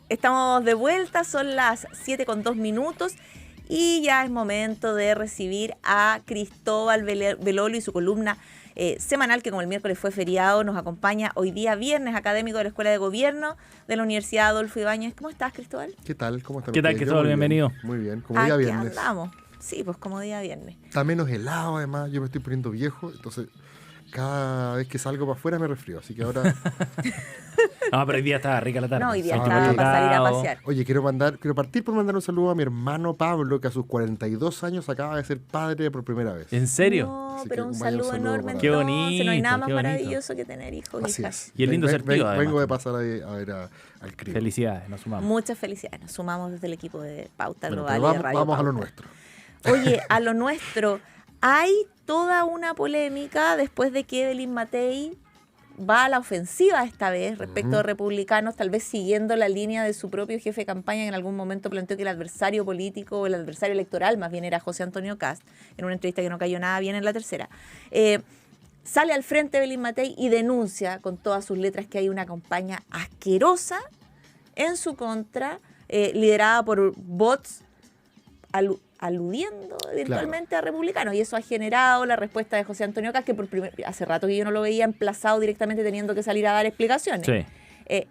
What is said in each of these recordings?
Estamos de vuelta, son las 7:02 y ya es momento de recibir a Cristóbal Belolio y su columna semanal, que como el miércoles fue feriado, nos acompaña hoy día viernes, académico de la Escuela de Gobierno de la Universidad Adolfo Ibáñez. ¿Cómo estás, Cristóbal? ¿Qué tal? ¿Cómo estás? ¿Qué tal, Cristóbal? Bienvenido. Muy bien, como día viernes. Andamos. Sí, pues como día viernes. Está menos helado, además, yo me estoy poniendo viejo, entonces cada vez que salgo para afuera me resfrío, así que ahora... No, pero hoy día estaba rica la tarde. No, hoy día Ah, estaba ok. para salir a pasear. Oye, quiero partir por mandar un saludo a mi hermano Pablo, que a sus 42 años acaba de ser padre por primera vez. ¿En serio? No, Así pero que un vaya un saludo saludo enorme. para- Qué entonces, bonito, no hay nada más qué bonito. maravilloso que tener hijos. Así hijas. es. Y el lindo ser tío, además. Vengo de pasar a ver al crío. Felicidades, nos sumamos. Muchas felicidades. Nos sumamos desde el equipo de Pauta Bueno, Global pero y de Radio vamos a lo Pauta. nuestro. Oye, a lo nuestro. Hay toda una polémica después de que Evelyn Matei va a la ofensiva esta vez respecto de republicanos, tal vez siguiendo la línea de su propio jefe de campaña, que en algún momento planteó que el adversario político, o el adversario electoral más bien, era José Antonio Kast, en una entrevista que no cayó nada bien en La Tercera. Sale al frente Evelyn Matei y denuncia con todas sus letras que hay una campaña asquerosa en su contra, liderada por bots aludiendo eventualmente a republicanos, y eso ha generado la respuesta de José Antonio Kast, que hace rato que yo no lo veía emplazado directamente teniendo que salir a dar explicaciones. Sí.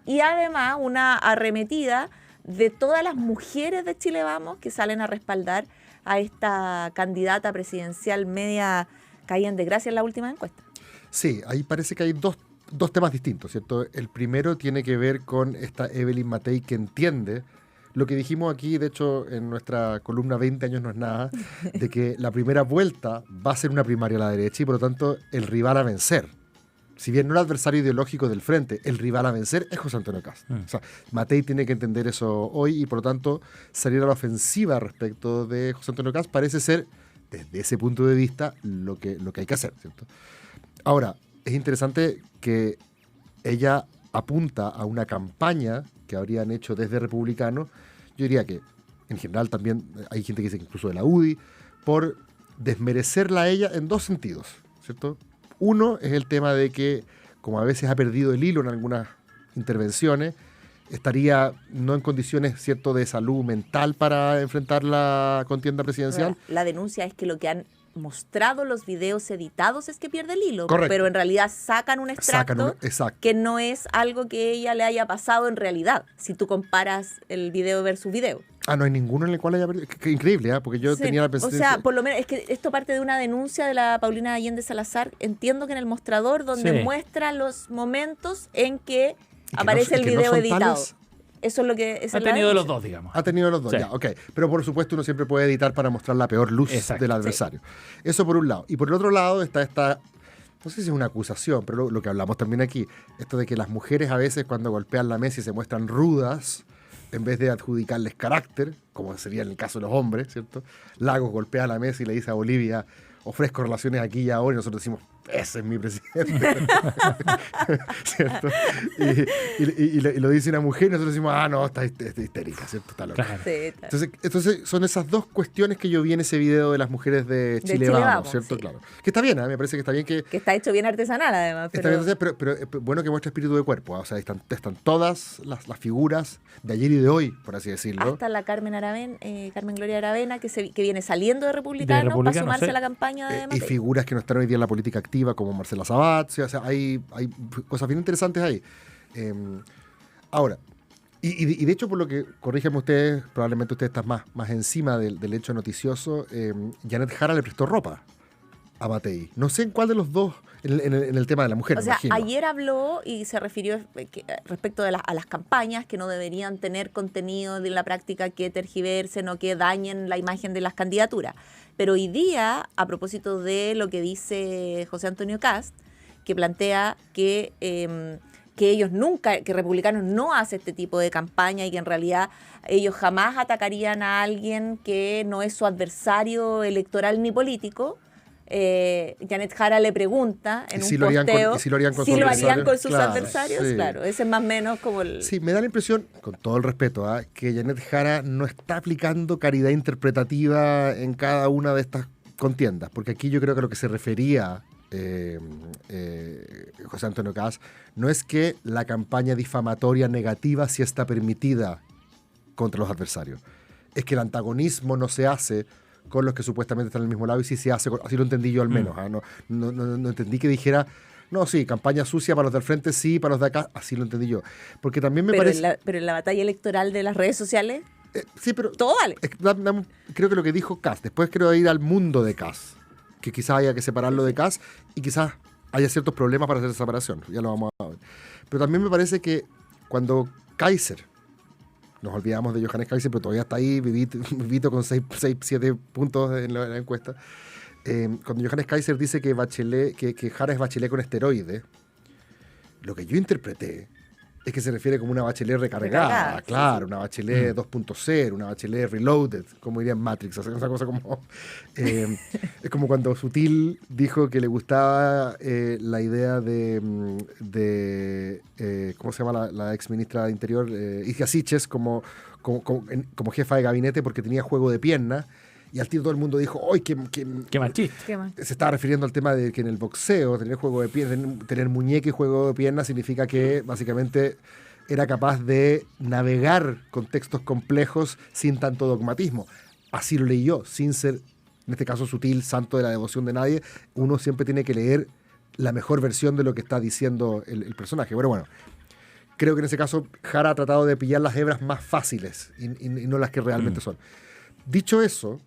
Y además una arremetida de todas las mujeres de Chile Vamos que salen a respaldar a esta candidata presidencial media caída en desgracia en la última encuesta. Sí, ahí parece que hay dos temas distintos, ¿cierto? El primero tiene que ver con esta Evelyn Matei que entiende lo que dijimos aquí, de hecho, en nuestra columna 20 años no es nada, de que la primera vuelta va a ser una primaria a la derecha y por lo tanto el rival a vencer. Si bien no el adversario ideológico del frente, el rival a vencer es José Antonio Kast. O sea, Matei tiene que entender eso hoy y por lo tanto salir a la ofensiva respecto de José Antonio Kast parece ser, desde ese punto de vista, lo que hay que hacer, ¿cierto? Ahora, es interesante que ella apunta a una campaña que habrían hecho desde republicanos, yo diría que en general también hay gente que dice que incluso de la UDI, por desmerecerla a ella en dos sentidos, ¿cierto? Uno es el tema de que, como a veces ha perdido el hilo en algunas intervenciones, estaría no en condiciones, ¿cierto?, de salud mental para enfrentar la contienda presidencial. La denuncia es que lo que han mostrado los videos editados es que pierde el hilo. Correcto. Pero en realidad sacan un extracto exacto. que no es algo que ella le haya pasado en realidad, si tú comparas el video versus video. Ah, no hay ninguno en el cual haya perdido. Qué increíble, ¿eh? Porque yo Sí, tenía la o percepción... sea, por lo menos es que esto parte de una denuncia de la Paulina Allende Salazar, entiendo que en el mostrador, donde Sí. muestra los momentos en que que aparece no- el y que no video son editado. tales. Eso es lo que... esa Ha es la tenido de los denuncia. dos, digamos. Ha tenido los dos, Sí. ya, ok. Pero por supuesto uno siempre puede editar para mostrar la peor luz Exacto, del adversario. Eso por un lado. Y por el otro lado está esta, no sé si es una acusación, pero lo que hablamos también aquí, esto de que las mujeres a veces cuando golpean la mesa y se muestran rudas, en vez de adjudicarles carácter, como sería en el caso de los hombres, ¿cierto? Lagos golpea la mesa y le dice a Bolivia, ofrezco relaciones aquí y ahora, y nosotros decimos, ese es mi presidente. ¿Cierto? Y lo dice una mujer y nosotros decimos, no, está histérica, ¿cierto? Está loca. Claro. Sí, está bien. Entonces son esas dos cuestiones que yo vi en ese video de las mujeres de Chile, Chile Vamos, Vamos, ¿cierto? sí. Claro. Que está bien, me parece que está bien que... Que está hecho bien artesanal además. Está Pero... bien, pero bueno que muestra espíritu de cuerpo. O sea, están todas las figuras de ayer y de hoy, por así decirlo. Hasta la Carmen Gloria Aravena, que viene saliendo de Republicano para Republicano, sumarse sí. a la campaña de Y Matei. figuras que no están hoy día en la política activa, como Marcela Sabat. O sea, hay cosas bien interesantes ahí. Ahora, y de hecho, por lo que, corríjanme ustedes, probablemente usted está más encima del hecho noticioso, Janet Jara le prestó ropa a Matei. No sé en cuál de los dos, en el tema de la mujer, O me sea, imagino. ayer habló y se refirió respecto de a las campañas que no deberían tener contenido de la práctica que tergiversen o que dañen la imagen de las candidaturas. Pero hoy día, a propósito de lo que dice José Antonio Kast, que plantea que ellos nunca, que Republicanos no hace este tipo de campaña y que en realidad ellos jamás atacarían a alguien que no es su adversario electoral ni político. Janet Jara le pregunta en ¿Y si un lo harían con- posteo y si lo harían con si sus lo harían adversarios? con sus Claro, adversarios. sí. Claro, ese es más o menos como el... Sí, me da la impresión, con todo el respeto, que Janet Jara no está aplicando caridad interpretativa en cada una de estas contiendas, porque aquí yo creo que a lo que se refería José Antonio Kast, no es que la campaña difamatoria negativa sí está permitida contra los adversarios. Es que el antagonismo no se hace con los que supuestamente están al mismo lado y sí se hace, así lo entendí yo al menos. No entendí que dijera, no, sí, campaña sucia para los del frente, sí, para los de acá, así lo entendí yo. Porque también me parece... Pero en la batalla electoral de las redes sociales, sí, pero todo vale. Creo que lo que dijo Kast, después quiero ir al mundo de Kast, que quizás haya que separarlo de Kast y quizás haya ciertos problemas para hacer esa separación, ya lo vamos a ver. Pero también me parece que cuando Kaiser, nos olvidamos de Johannes Kaiser, pero todavía está ahí, vivito con 6, 7 puntos en la encuesta, cuando Johannes Kaiser dice que Jara es Bachelet con esteroides, lo que yo interpreté es que se refiere como una Bachelet recargada, claro, una Bachelet 2.0, una Bachelet reloaded, como diría en Matrix, o sea, esa cosa como... es como cuando Sutil dijo que le gustaba la idea de ¿cómo se llama la ex ministra de Interior? Isia Siches, como jefa de gabinete porque tenía juego de pierna. Y al tiro todo el mundo dijo, ¡ay, qué machista! Se estaba refiriendo al tema de que en el boxeo, tener juego de pierna, tener muñeca y juego de pierna significa que básicamente era capaz de navegar con textos complejos sin tanto dogmatismo. Así lo leí yo, sin ser, en este caso, Sutil, santo de la devoción de nadie. Uno siempre tiene que leer la mejor versión de lo que está diciendo el personaje. Bueno, creo que en ese caso Jara ha tratado de pillar las hebras más fáciles y no las que realmente son. Dicho eso,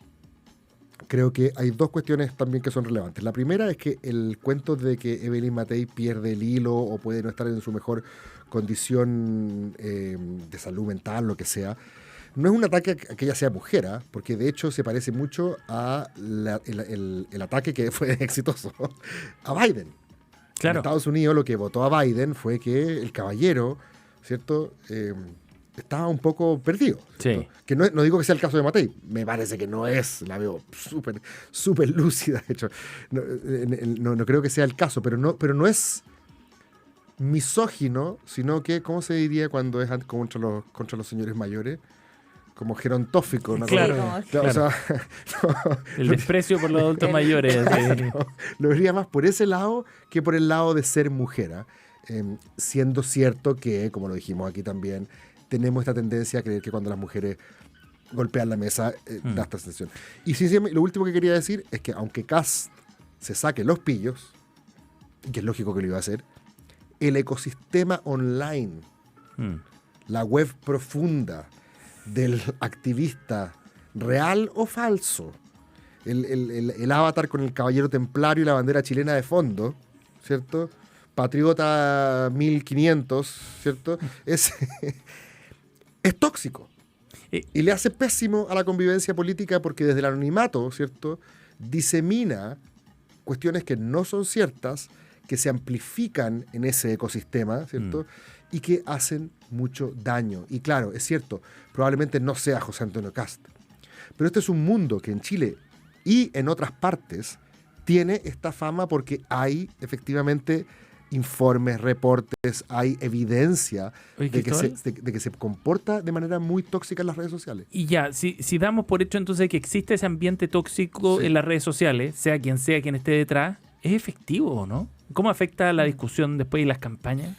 creo que hay dos cuestiones también que son relevantes. La primera es que el cuento de que Evelyn Matei pierde el hilo o puede no estar en su mejor condición de salud mental, lo que sea, no es un ataque a que ella sea mujer, porque de hecho se parece mucho a el ataque que fue exitoso a Biden. Claro. En Estados Unidos lo que votó a Biden fue que el caballero, ¿cierto?, estaba un poco perdido. Sí. Que no digo que sea el caso de Matei, me parece que no es, la veo súper lúcida, de hecho. No creo que sea el caso, pero no es misógino, sino que, ¿cómo se diría cuando es contra los señores mayores? Como gerontófico. ¿No? Claro. O sea, el desprecio por los adultos mayores. Lo vería más por ese lado que por el lado de ser mujer. Siendo cierto que, como lo dijimos aquí también, tenemos esta tendencia a creer que cuando las mujeres golpean la mesa da esta sensación. Y lo último que quería decir es que aunque Kast se saque los pillos, que es lógico que lo iba a hacer, el ecosistema online, la web profunda del activista real o falso, el avatar con el caballero templario y la bandera chilena de fondo, ¿cierto?, Patriota 1500, ¿cierto? Es tóxico. Y le hace pésimo a la convivencia política porque desde el anonimato, ¿cierto?, disemina cuestiones que no son ciertas, que se amplifican en ese ecosistema, ¿cierto?, y que hacen mucho daño. Y claro, es cierto, probablemente no sea José Antonio Kast, pero este es un mundo que en Chile y en otras partes tiene esta fama porque hay efectivamente informes, reportes, hay evidencia de que se comporta de manera muy tóxica en las redes sociales. Y ya, si damos por hecho entonces que existe ese ambiente tóxico en las redes sociales, sea quien esté detrás, ¿es efectivo o no? ¿Cómo afecta la discusión después y las campañas?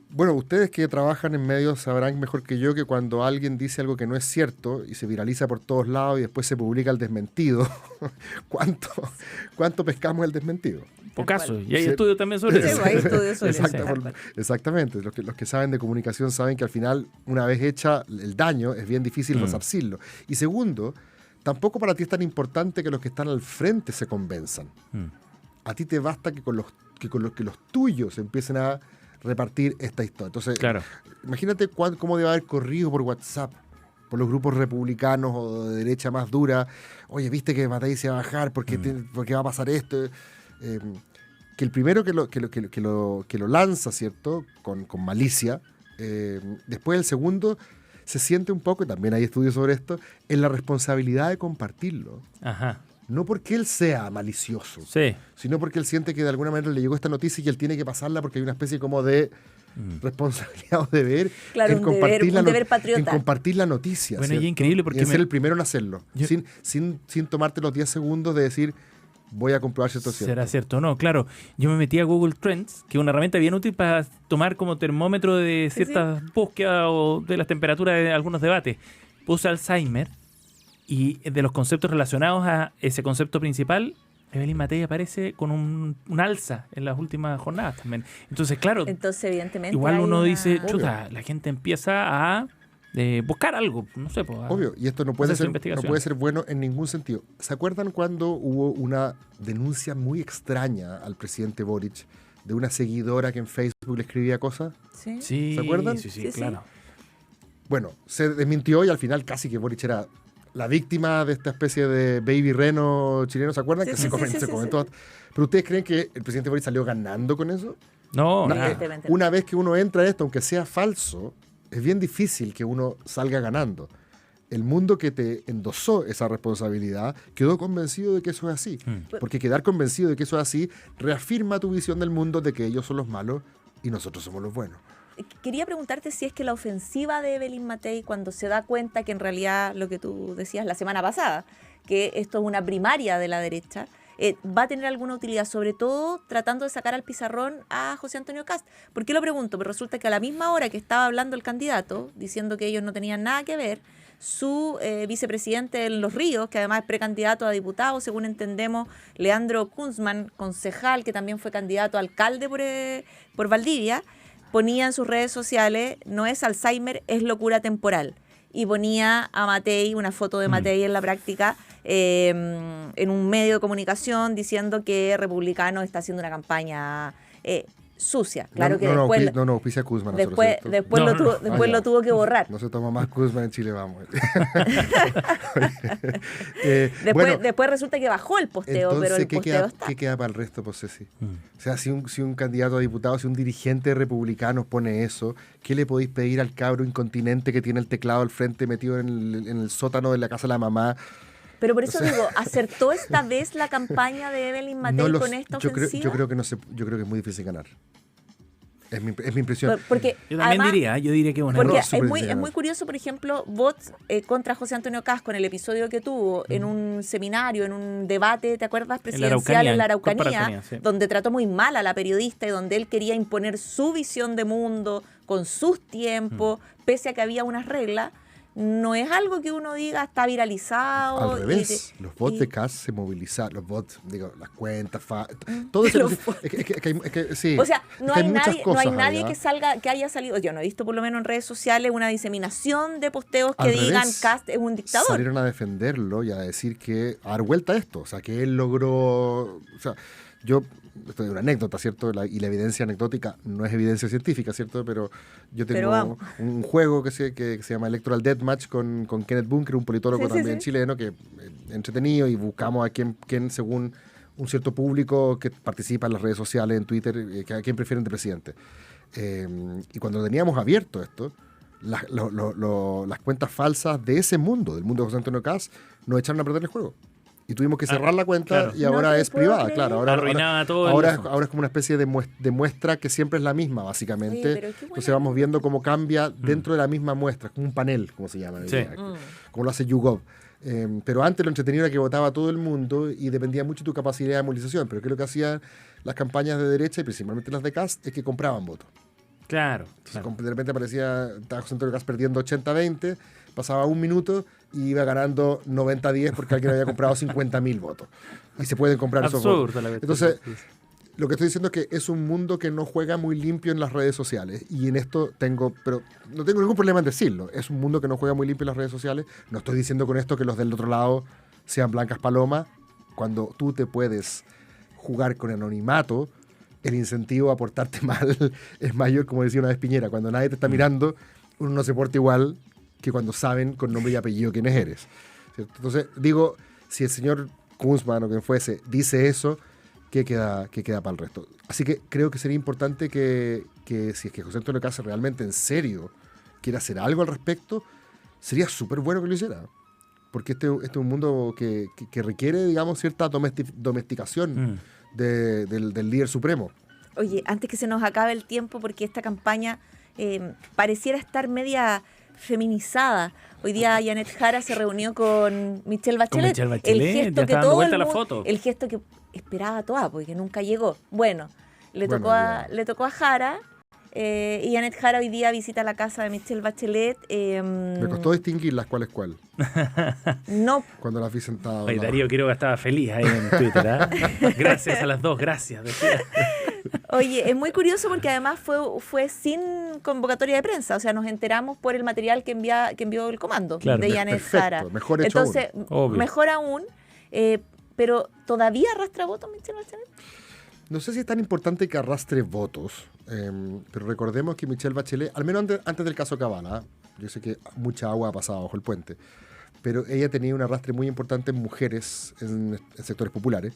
Bueno, ustedes que trabajan en medios sabrán mejor que yo que cuando alguien dice algo que no es cierto y se viraliza por todos lados y después se publica el desmentido, ¿cuánto pescamos el desmentido? Pocaso, y hay estudios también sobre eso. Hay estudios sobre eso. Exactamente, los que saben de comunicación saben que al final, una vez hecha el daño, es bien difícil resarcirlo. Y segundo, tampoco para ti es tan importante que los que están al frente se convenzan. A ti te basta que con los tuyos empiecen a repartir esta historia. Entonces, imagínate cómo debe haber corrido por WhatsApp, por los grupos republicanos o de derecha más dura. Oye, ¿viste que Matei se va a bajar? ¿Por qué va a pasar esto? Que el primero que lo lanza, ¿cierto?, con malicia, después el segundo se siente un poco, y también hay estudios sobre esto, en la responsabilidad de compartirlo. Ajá. No porque él sea malicioso, sino porque él siente que de alguna manera le llegó esta noticia y él tiene que pasarla porque hay una especie como de responsabilidad o deber, en deber patriota, en compartir la noticia. Bueno, y es increíble porque y en ser el primero en hacerlo, sin tomarte los 10 segundos de decir, voy a comprobar si esto es cierto. ¿Será cierto o no? Claro, yo me metí a Google Trends, que es una herramienta bien útil para tomar como termómetro de ciertas búsquedas o de las temperaturas de algunos debates. Puse Alzheimer y de los conceptos relacionados a ese concepto principal, Evelyn Matei aparece con un alza en las últimas jornadas también. Entonces, claro, Entonces, evidentemente, igual hay uno una- dice, chuta, la gente empieza a buscar algo, no sé. Pues, Obvio, y esto no puede hacer su ser, no investigación. puede ser bueno en ningún sentido. ¿Se acuerdan cuando hubo una denuncia muy extraña al presidente Boric de una seguidora que en Facebook le escribía cosas? Sí. Sí, ¿Se acuerdan? Sí, Sí, claro. Bueno, se desmintió y al final casi que Boric era la víctima de esta especie de baby reno chileno, ¿se acuerdan? Sí, Que sí, se sí, sí, comentó. sí. ¿Pero ustedes creen que el presidente Boric salió ganando con eso? No, No, nada. Evidentemente. Una vez que uno entra en esto, aunque sea falso, es bien difícil que uno salga ganando. El mundo que te endosó esa responsabilidad quedó convencido de que eso es así. Porque quedar convencido de que eso es así reafirma tu visión del mundo de que ellos son los malos y nosotros somos los buenos. Quería preguntarte si es que la ofensiva de Evelyn Matei, cuando se da cuenta que en realidad lo que tú decías la semana pasada, que esto es una primaria de la derecha, va a tener alguna utilidad, sobre todo tratando de sacar al pizarrón a José Antonio Kast. ¿Por qué lo pregunto? Pero resulta que a la misma hora que estaba hablando el candidato, diciendo que ellos no tenían nada que ver, su vicepresidente en Los Ríos, que además es precandidato a diputado, según entendemos, Leandro Kunzman, concejal, que también fue candidato a alcalde por Valdivia, ponía en sus redes sociales, no es Alzheimer, es locura temporal. Y ponía a Matei, una foto de Matei en la práctica, en un medio de comunicación diciendo que Republicano está haciendo una campaña sucia. Claro que después, no, auspicia Kuzman. después lo tuvo que borrar. No se toma más Kuzman en Chile, vamos. Después resulta que bajó el posteo, entonces, pero el posteo está. ¿qué queda para el resto, pues, Ceci? O sea, si un candidato a diputado, si un dirigente republicano pone eso, ¿qué le podéis pedir al cabro incontinente que tiene el teclado al frente metido en el sótano de la casa de la mamá? Pero por eso digo, ¿acertó esta vez la campaña de Evelyn Matei con esta ofensiva? Yo creo que es muy difícil ganar. Es mi impresión. Porque Yo también además, diría que bueno. porque súper es muy curioso, por ejemplo, bots contra José Antonio Kast con el episodio que tuvo en un seminario, en un debate, ¿te acuerdas? Presidencial en la Araucanía, sí. donde trató muy mal a la periodista y donde él quería imponer su visión de mundo con sus tiempos, pese a que había unas reglas. No es algo que uno diga está viralizado. Al revés, los bots de Kast se movilizaron, los bots, digo, las cuentas, todo eso. Sí, O sea, no hay muchas cosas nadie ahí, que haya salido. Yo no he visto por lo menos en redes sociales una diseminación de posteos que Al digan revés, Kast es un dictador. Salieron a defenderlo y a decir que a dar vuelta a esto, o sea, que él logró, o sea, esto es una anécdota, ¿cierto? Y la evidencia anecdótica no es evidencia científica, ¿cierto? Pero yo tengo un juego que se llama Electoral Deathmatch con Kenneth Bunker, un politólogo también chileno, que es entretenido, y buscamos a quién según un cierto público que participa en las redes sociales, en Twitter, a quién prefieren de presidente. Y cuando teníamos abierto esto, las cuentas falsas de ese mundo, del mundo de José Antonio Kast, nos echaron a perder el juego. Y tuvimos que cerrar la cuenta, claro. y ahora No te es puedo privada, creer. claro. Arruinaba todo Ahora el es como una especie de muestra que siempre es la misma, básicamente. Oye, pero qué buena Entonces vamos viendo cómo cambia dentro de la misma muestra, como un panel, como se llama, Sí. como lo hace YouGov. Pero antes lo entretenido era que votaba todo el mundo y dependía mucho de tu capacidad de movilización. Pero creo que hacían las campañas de derecha, y principalmente las de Kast, es que compraban votos. Claro. Entonces, de repente estaba José Antonio Kast perdiendo 80-20, pasaba un minuto y iba ganando 90-10 porque alguien había comprado 50.000 votos. Y se pueden comprar esos votos. Absurdo, la Entonces, lo que estoy diciendo es que es un mundo que no juega muy limpio en las redes sociales. Y en esto pero no tengo ningún problema en decirlo. Es un mundo que no juega muy limpio en las redes sociales. No estoy diciendo con esto que los del otro lado sean blancas palomas. Cuando tú te puedes jugar con anonimato, el incentivo a portarte mal es mayor, como decía una vez Piñera. Cuando nadie te está mirando, uno no se porta igual que cuando saben con nombre y apellido quiénes eres, ¿cierto? Entonces, digo, si el señor Kunzman o quien fuese dice eso, ¿qué queda para el resto? Así que creo que sería importante que si es que José Antonio Kast realmente en serio quiere hacer algo al respecto, sería súper bueno que lo hiciera. Porque este es un mundo que requiere, digamos, cierta domesticación del líder supremo. Oye, antes que se nos acabe el tiempo, porque esta campaña pareciera estar media feminizada. Hoy día Janet Jara se reunió con Michelle Bachelet. Michelle Bachelet, el gesto ya que está dando todo vuelta el la mundo, foto. el gesto que esperaba toda, porque nunca llegó. Bueno, le Bueno, tocó a Jara. Y Janet Jara hoy día visita la casa de Michelle Bachelet. Me costó distinguir las cuales cuál, No, cuando las vi sentadas. Oye, Darío Quiroga estaba feliz ahí en Twitter. ¿Ah? Gracias a las dos, gracias. Decía. oye, es muy curioso porque además fue sin convocatoria de prensa. O sea, nos enteramos por el material que envió el comando Claro. de Janet Perfecto, Jara. mejor hecho Entonces, Obvio. mejor aún. Pero ¿todavía arrastra votos Michelle Bachelet? No sé si es tan importante que arrastre votos, pero recordemos que Michelle Bachelet, al menos antes del caso Kavala, yo sé que mucha agua ha pasado bajo el puente, pero ella tenía un arrastre muy importante en mujeres en sectores populares,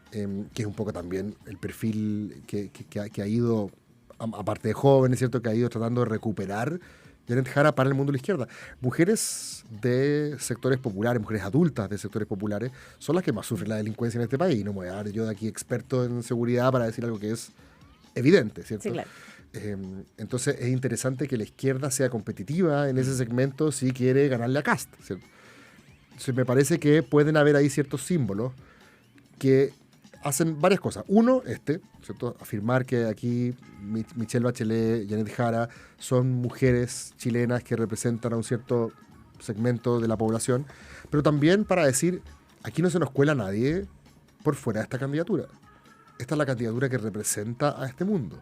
que es un poco también el perfil que ha ido, aparte de jóvenes, ¿cierto?, que ha ido tratando de recuperar Janet Jara para el mundo de la izquierda. Mujeres de sectores populares, mujeres adultas de sectores populares, son las que más sufren la delincuencia en este país. No me voy a dar yo de aquí experto en seguridad para decir algo que es evidente, ¿cierto? Sí, claro. Entonces es interesante que la izquierda sea competitiva en ese segmento si quiere ganarle a Kast, ¿cierto? Entonces me parece que pueden haber ahí ciertos símbolos que hacen varias cosas. Uno, ¿cierto? Afirmar que aquí Michelle Bachelet, Janet Jara son mujeres chilenas que representan a un cierto segmento de la población, pero también para decir, aquí no se nos cuela nadie por fuera de esta candidatura. Esta es la candidatura que representa a este mundo.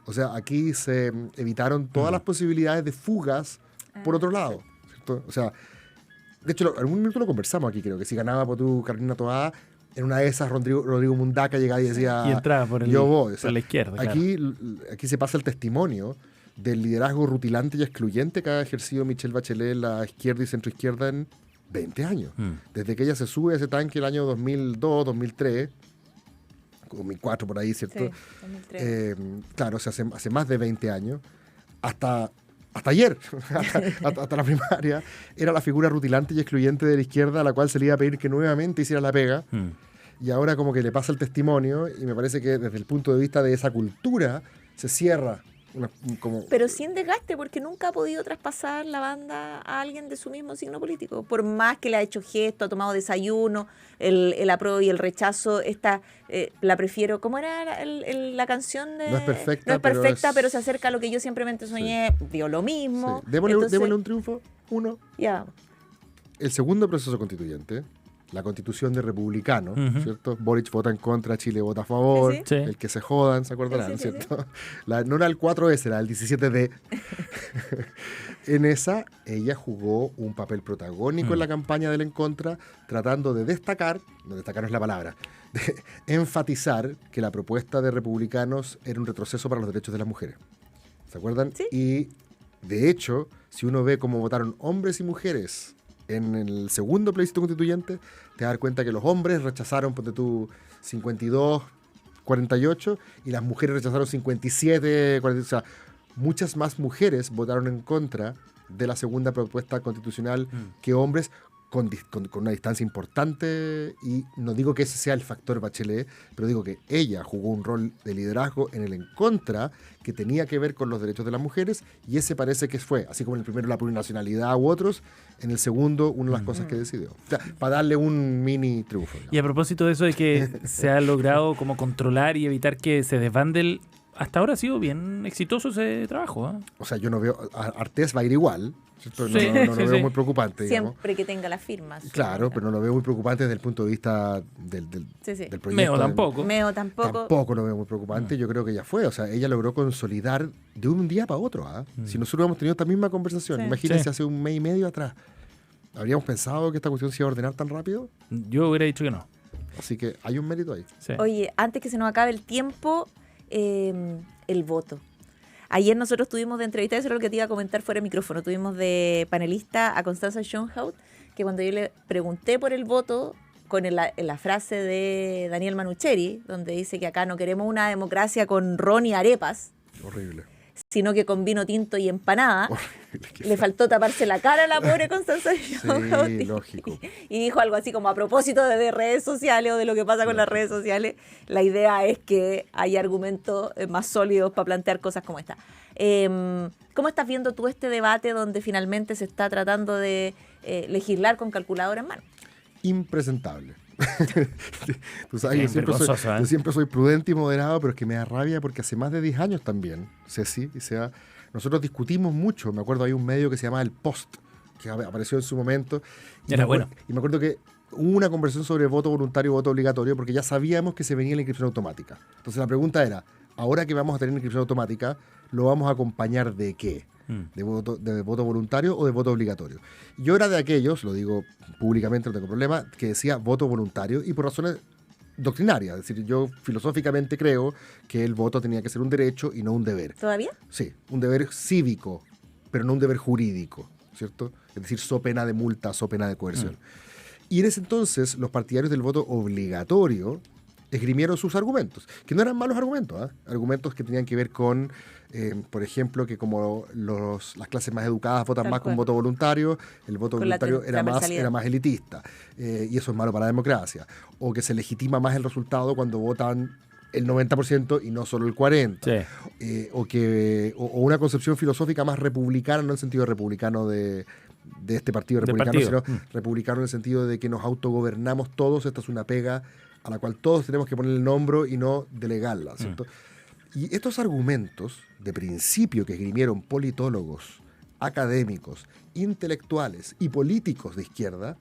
O sea, aquí se evitaron todas las posibilidades de fugas por otro lado, ¿cierto? O sea, de hecho, en algún minuto lo conversamos aquí, creo que si ganaba por tu Carolina Toá, en una de esas Rodrigo Mundaca llegaba y decía, Y entraba por yo voy. O sea, por la izquierda. aquí se pasa el testimonio del liderazgo rutilante y excluyente que ha ejercido Michelle Bachelet en la izquierda y centroizquierda en 20 años. Desde que ella se sube a ese tanque el año 2002, 2003, 2004 por ahí, ¿cierto? Sí, 2003. Claro, o sea, hace más de 20 años, hasta ayer, hasta la primaria, era la figura rutilante y excluyente de la izquierda a la cual se le iba a pedir que nuevamente hiciera la pega. Y ahora como que le pasa el testimonio y me parece que desde el punto de vista de esa cultura se cierra. Pero sin desgaste, porque nunca ha podido traspasar la banda a alguien de su mismo signo político. Por más que le ha hecho gesto, ha tomado desayuno, el apruebo y el rechazo, la prefiero. ¿Cómo era la canción de...? No es perfecta, No es perfecta, pero pero se acerca a lo que yo siempre soñé. Dio lo mismo. Sí. Démosle un triunfo. Uno. Ya. El segundo proceso constituyente, la constitución de republicanos, ¿cierto? Boric vota en contra, Chile vota a favor, Sí, sí. el que se jodan, ¿se acordarán? Sí. ¿Cierto? No era el 4S, era el 17D. En esa, ella jugó un papel protagónico en la campaña del en contra, tratando de destacar no es la palabra, de enfatizar que la propuesta de republicanos era un retroceso para los derechos de las mujeres. ¿Se acuerdan? Sí. Y, de hecho, si uno ve cómo votaron hombres y mujeres en el segundo plebiscito constituyente, te vas a dar cuenta que los hombres rechazaron, ponte tú, 52-48, y las mujeres rechazaron 57-40. O sea, muchas más mujeres votaron en contra de la segunda propuesta constitucional que hombres, con una distancia importante, y no digo que ese sea el factor Bachelet, pero digo que ella jugó un rol de liderazgo en el en contra que tenía que ver con los derechos de las mujeres, y ese parece que fue, así como en el primero la plurinacionalidad u otros, en el segundo una de las cosas que decidió. O sea, para darle un mini triunfo. Digamos. Y a propósito de eso de que se ha logrado como controlar y evitar que se desbande hasta ahora ha sido bien exitoso ese trabajo. ¿Eh? O sea, yo no veo, Artés va a ir igual, ¿cierto? No, Sí, no sí, lo veo sí. muy preocupante, digamos. Siempre que tenga las firmas. Claro, pero no lo veo muy preocupante desde el punto de vista del Sí. proyecto. Meo tampoco. Meo tampoco. Tampoco lo veo muy preocupante. Yo creo que ya fue. O sea, ella logró consolidar de un día para otro. ¿Ah? Si nosotros hubiéramos tenido esta misma conversación, Sí. imagínense Sí. hace un mes y medio atrás, ¿habríamos pensado que esta cuestión se iba a ordenar tan rápido? Yo hubiera dicho que no. Así que hay un mérito ahí. Sí. Oye, antes que se nos acabe el tiempo, el voto. Ayer nosotros tuvimos de entrevista, eso era lo que te iba a comentar fuera de micrófono, tuvimos de panelista a Constanza Schoenhout, que cuando yo le pregunté por el voto, con la frase de Daniel Manucheri, donde dice que acá no queremos una democracia con ron y arepas, Horrible. sino que con vino tinto y empanada. Qué Le faltó taparse la cara a la pobre Constanza Bello. Sí, lógico. Y dijo algo así como a propósito de redes sociales o de lo que pasa con las redes sociales, la idea es que haya argumentos más sólidos para plantear cosas como esta. ¿Cómo estás viendo tú este debate donde finalmente se está tratando de legislar con calculadora en mano? Impresentable. Tú sabes, Vergonzoso, yo siempre soy prudente y moderado, pero es que me da rabia porque hace más de 10 años también, Ceci y Seba, nosotros discutimos mucho. Me acuerdo, hay un medio que se llama El Post, que apareció en su momento. Era bueno. Y me acuerdo que hubo una conversación sobre voto voluntario y voto obligatorio porque ya sabíamos que se venía la inscripción automática. Entonces la pregunta era, ahora que vamos a tener inscripción automática, ¿lo vamos a acompañar de qué? ¿De voto voluntario o de voto obligatorio? Yo era de aquellos, lo digo públicamente, no tengo problema, que decía voto voluntario y por razones doctrinarias. Es decir, yo filosóficamente creo que el voto tenía que ser un derecho y no un deber. ¿Todavía? Sí, un deber cívico, pero no un deber jurídico, ¿cierto? Es decir, so pena de multa, so pena de coerción. Y en ese entonces, los partidarios del voto obligatorio esgrimieron sus argumentos, que no eran malos argumentos, argumentos que tenían que ver con, por ejemplo, que como las clases más educadas votan Tal más con cual. voto voluntario, el voto Con la voluntario era transversalidad. más elitista, y eso es malo para la democracia, o que se legitima más el resultado cuando votan el 90% y no solo el 40%, Sí. o una concepción filosófica más republicana, no en el sentido republicano de este partido Del republicano, partido. sino republicano en el sentido de que nos autogobernamos todos. Esta es una pega a la cual todos tenemos que poner el hombro y no delegarla, ¿cierto? Y estos argumentos de principio que esgrimieron politólogos, académicos, intelectuales y políticos de izquierda,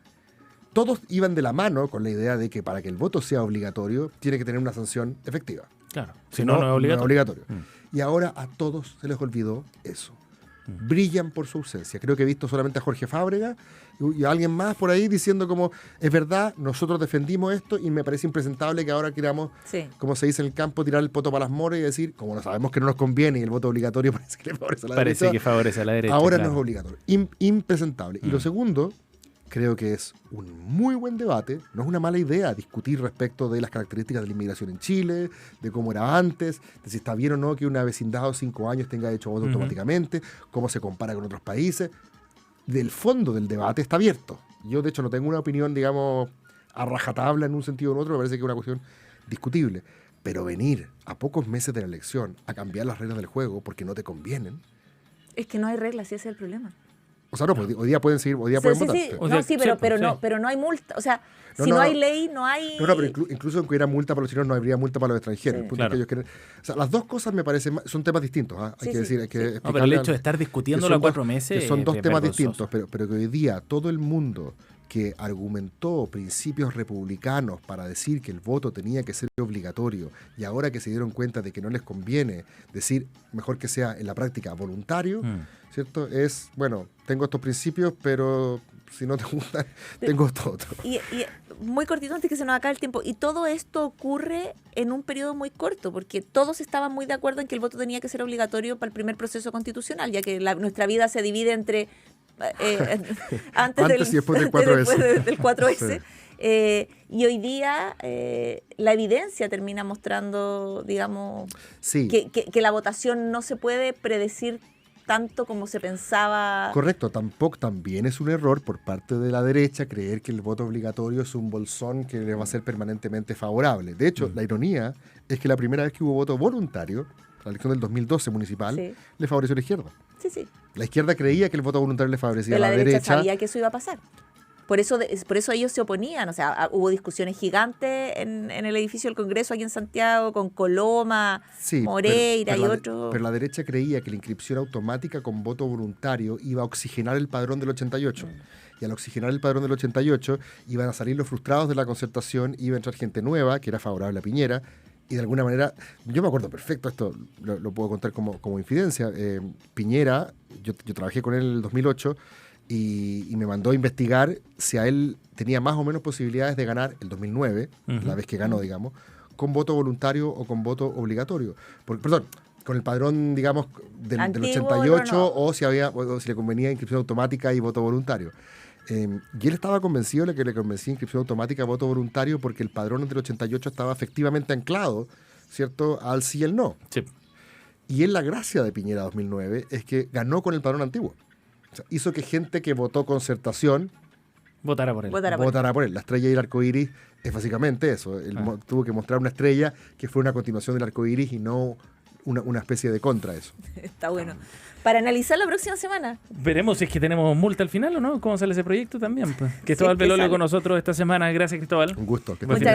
todos iban de la mano con la idea de que para que el voto sea obligatorio tiene que tener una sanción efectiva. Claro. Si no, no es obligatorio. Y ahora a todos se les olvidó eso. Brillan por su ausencia. Creo que he visto solamente a Jorge Fábrega y a alguien más por ahí diciendo como, es verdad, nosotros defendimos esto y me parece impresentable que ahora queramos, Sí. como se dice en el campo, tirar el poto para las moras y decir, como no sabemos que no nos conviene y el voto obligatorio parece que le favorece a la Parece derecha, que favorece a la derecha. ahora claro. no es obligatorio. Impresentable. Y lo segundo, creo que es un muy buen debate, no es una mala idea discutir respecto de las características de la inmigración en Chile, de cómo era antes, de si está bien o no que una vecindad de 5 años tenga hecho voto automáticamente, cómo se compara con otros países. Del fondo del debate está abierto. Yo, de hecho, no tengo una opinión, digamos, a rajatabla en un sentido u otro, me parece que es una cuestión discutible. Pero venir a pocos meses de la elección a cambiar las reglas del juego porque no te convienen. Es que no hay reglas, y ese es el problema. O sea, no, pues, hoy día pueden seguir, hoy día Sí, pueden sí, votar. sí. Sí. O No, sea, sí, sí, pero no hay multa. O sea, No, si no, no hay no. ley, no hay... No, pero incluso aunque hubiera multa para los chilenos, no habría multa para los extranjeros. Sí. El punto Claro. es que ellos quieren, o sea, las dos cosas me parecen, son temas distintos. Hay Sí, que sí, decir, hay que sí. No, pero el explicarle hecho de estar que discutiéndolo son a 4 dos- meses. que son dos es temas vergonzoso. distintos, pero que hoy día todo el mundo que argumentó principios republicanos para decir que el voto tenía que ser obligatorio y ahora que se dieron cuenta de que no les conviene decir mejor que sea en la práctica voluntario, ¿cierto? Es, bueno, tengo estos principios, pero si no te gustan, tengo esto otro. Y muy cortito antes que se nos acabe el tiempo. Y todo esto ocurre en un periodo muy corto, porque todos estaban muy de acuerdo en que el voto tenía que ser obligatorio para el primer proceso constitucional, ya que nuestra vida se divide entre Antes y después del 4S. del 4S. Sí. Y hoy día la evidencia termina mostrando, digamos, Sí. que la votación no se puede predecir tanto como se pensaba. Correcto, también es un error por parte de la derecha creer que el voto obligatorio es un bolsón que le va a ser permanentemente favorable. De hecho, la ironía es que la primera vez que hubo voto voluntario, la elección del 2012 municipal, Sí. le favoreció a la izquierda. Sí, sí. La izquierda creía que el voto voluntario le favorecía Pero a la la derecha sabía que eso iba a pasar. Por eso ellos se oponían. O sea, hubo discusiones gigantes en el edificio del Congreso aquí en Santiago con Coloma, Sí, Moreira pero y la- otros. Pero la derecha creía que la inscripción automática con voto voluntario iba a oxigenar el padrón del 88. Y al oxigenar el padrón del 88 iban a salir los frustrados de la concertación, iba a entrar gente nueva, que era favorable a Piñera, y de alguna manera, yo me acuerdo perfecto, esto lo puedo contar como infidencia, Piñera, yo trabajé con él en el 2008, y me mandó a investigar si a él tenía más o menos posibilidades de ganar el 2009, la vez que ganó, digamos, con voto voluntario o con voto obligatorio. Perdón, con el padrón, digamos, del Antiguo, 88 no. o si le convenía inscripción automática y voto voluntario. Y él estaba convencido de que le convencía inscripción automática, voto voluntario, porque el padrón del 88 estaba efectivamente anclado, ¿cierto?, al sí y el no. Sí. Y en la gracia de Piñera 2009 es que ganó con el padrón antiguo. O sea, hizo que gente que votó Concertación Votará por él. votara por él. La estrella y el arco iris es básicamente eso. Él tuvo que mostrar una estrella que fue una continuación del arco iris y no una especie de contra eso. Está bueno. Para analizar la próxima semana. Veremos si es que tenemos multa al final o no. ¿Cómo sale ese proyecto también? Pues. Cristóbal Sí, es que Belolio sale. con nosotros esta semana. Gracias, Cristóbal. Un gusto. Que Buen estés fin de bien.